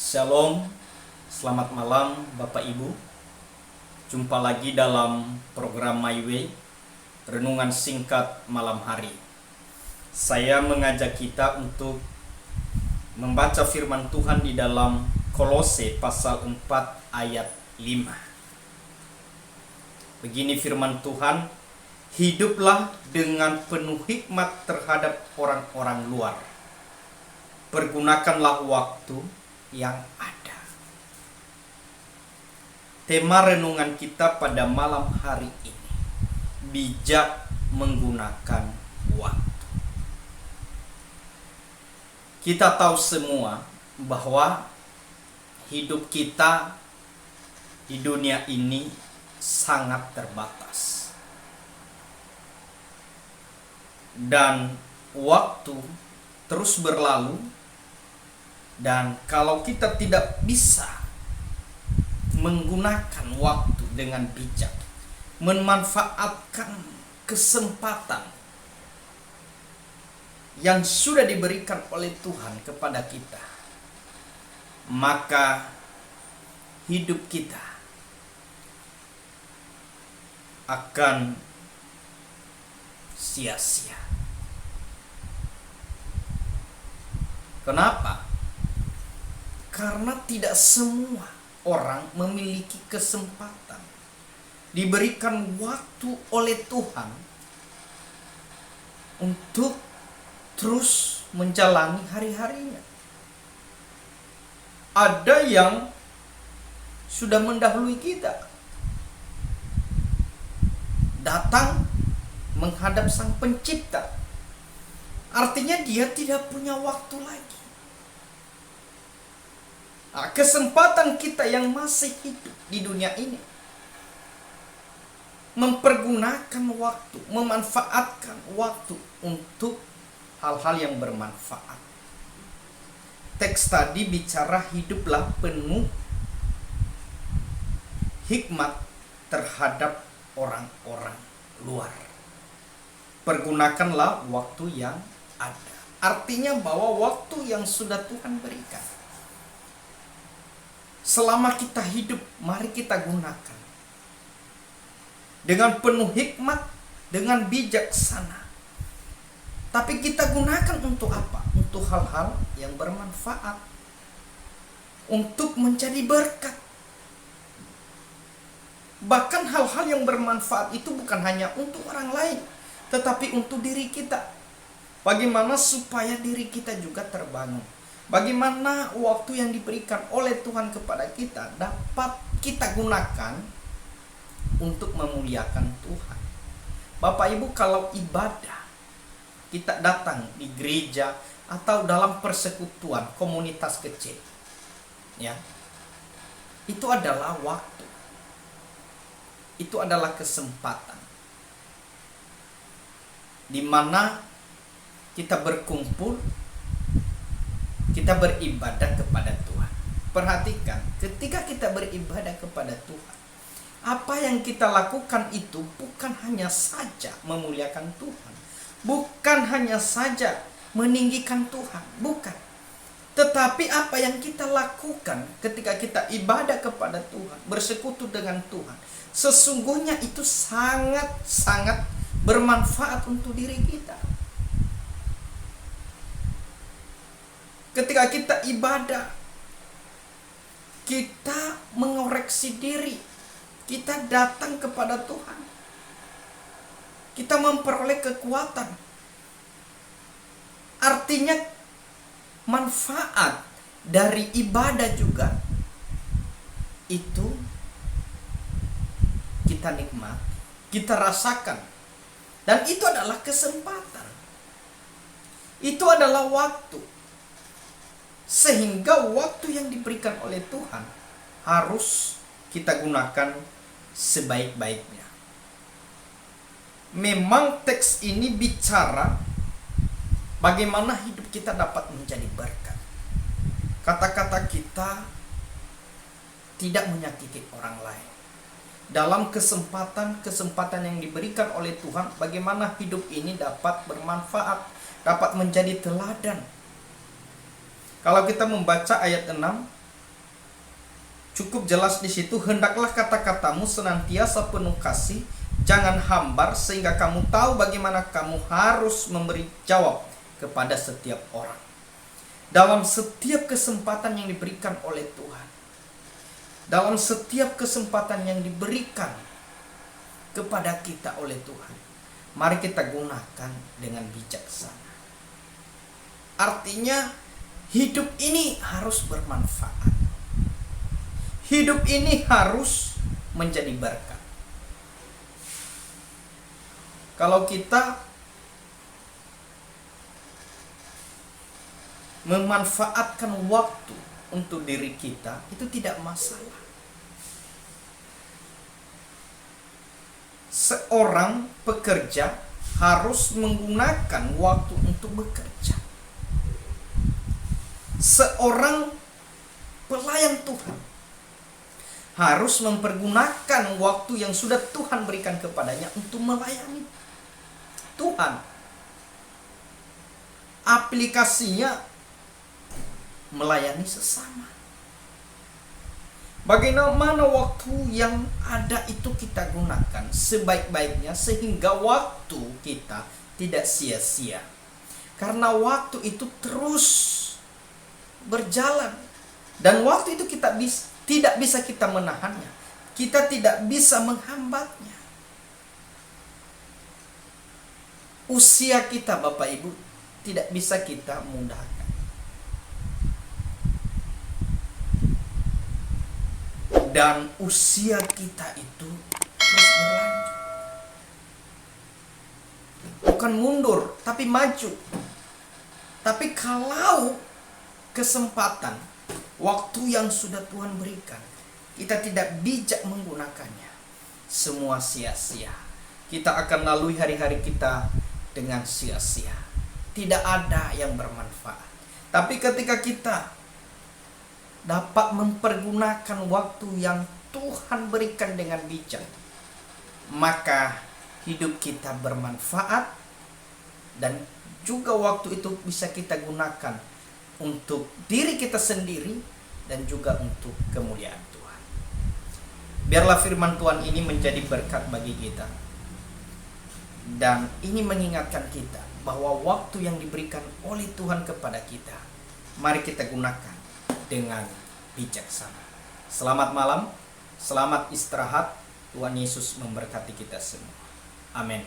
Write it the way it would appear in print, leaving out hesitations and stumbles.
Shalom, selamat malam Bapak Ibu. Jumpa lagi dalam program My Way, renungan singkat malam hari. Saya mengajak kita untuk membaca firman Tuhan di dalam Kolose pasal 4 ayat 5. Begini firman Tuhan, hiduplah dengan penuh hikmat terhadap orang-orang luar. Pergunakanlah waktu yang ada. Tema renungan kita pada malam hari ini, bijak menggunakan waktu. Kita tahu semua bahwa hidup kita di dunia ini sangat terbatas. Dan waktu terus berlalu. Dan kalau kita tidak bisa menggunakan waktu dengan bijak, memanfaatkan kesempatan yang sudah diberikan oleh Tuhan kepada kita, maka hidup kita akan sia-sia. Kenapa? Karena tidak semua orang memiliki kesempatan diberikan waktu oleh Tuhan untuk terus menjalani hari-harinya. Ada yang sudah mendahului kita, datang menghadap Sang Pencipta. Artinya dia tidak punya waktu lagi. Kesempatan kita yang masih hidup di dunia ini, mempergunakan waktu, memanfaatkan waktu untuk hal-hal yang bermanfaat. Teks tadi bicara hiduplah penuh hikmat terhadap orang-orang luar. Pergunakanlah waktu yang ada. Artinya bahwa waktu yang sudah Tuhan berikan, selama kita hidup, mari kita gunakan dengan penuh hikmat, dengan bijaksana. Tapi kita gunakan untuk apa? Untuk hal-hal yang bermanfaat, untuk menjadi berkat. Bahkan hal-hal yang bermanfaat itu bukan hanya untuk orang lain, tetapi untuk diri kita. Bagaimana supaya diri kita juga terbangun? Bagaimana waktu yang diberikan oleh Tuhan kepada kita dapat kita gunakan untuk memuliakan Tuhan. Bapak Ibu, kalau ibadah, kita datang di gereja atau dalam persekutuan komunitas kecil, ya, itu adalah waktu, itu adalah kesempatan di mana kita berkumpul, kita beribadah kepada Tuhan. Perhatikan, ketika kita beribadah kepada Tuhan, apa yang kita lakukan itu bukan hanya saja memuliakan Tuhan, bukan hanya saja meninggikan Tuhan, bukan. Tetapi apa yang kita lakukan ketika kita ibadah kepada Tuhan, bersekutu dengan Tuhan, sesungguhnya itu sangat-sangat bermanfaat untuk diri kita. Ketika kita ibadah, kita mengoreksi diri, kita datang kepada Tuhan, kita memperoleh kekuatan. Artinya manfaat dari ibadah juga itu kita nikmati, kita rasakan. Dan itu adalah kesempatan, itu adalah waktu. Sehingga waktu yang diberikan oleh Tuhan harus kita gunakan sebaik-baiknya. Memang teks ini bicara bagaimana hidup kita dapat menjadi berkat. Kata-kata kita tidak menyakiti orang lain. Dalam kesempatan yang diberikan oleh Tuhan, bagaimana hidup ini dapat bermanfaat, dapat menjadi teladan. Kalau kita membaca ayat 6, Cukup jelas di situ, hendaklah kata-katamu senantiasa penuh kasih, jangan hambar, sehingga kamu tahu bagaimana kamu harus memberi jawab kepada setiap orang. Dalam setiap kesempatan yang diberikan oleh Tuhan, dalam setiap kesempatan yang diberikan kepada kita oleh Tuhan, mari kita gunakan dengan bijaksana. Artinya, hidup ini harus bermanfaat. Hidup ini harus menjadi berkat. Kalau kita memanfaatkan waktu untuk diri kita, itu tidak masalah. Seorang pekerja harus menggunakan waktu untuk bekerja. Seorang pelayan Tuhan harus mempergunakan waktu yang sudah Tuhan berikan kepadanya untuk melayani Tuhan. Aplikasinya melayani sesama. Bagaimana waktu yang ada itu kita gunakan sebaik-baiknya, sehingga waktu kita tidak sia-sia. Karena waktu itu terus berjalan, dan waktu itu tidak bisa kita menahannya. Kita tidak bisa menghambatnya. Usia kita, Bapak Ibu, tidak bisa kita mudahkan. Dan usia kita itu terus berlanjut. Bukan mundur, tapi maju. Tapi kalau kesempatan, waktu yang sudah Tuhan berikan, kita tidak bijak menggunakannya, semua sia-sia. Kita akan lalui hari-hari kita dengan sia-sia. Tidak ada yang bermanfaat. Tapi ketika kita dapat mempergunakan waktu yang Tuhan berikan dengan bijak, maka hidup kita bermanfaat, dan juga waktu itu bisa kita gunakan untuk diri kita sendiri dan juga untuk kemuliaan Tuhan. Biarlah firman Tuhan ini menjadi berkat bagi kita, dan ini mengingatkan kita bahwa waktu yang diberikan oleh Tuhan kepada kita, mari kita gunakan dengan bijaksana. Selamat malam, selamat istirahat. Tuhan Yesus memberkati kita semua. Amin.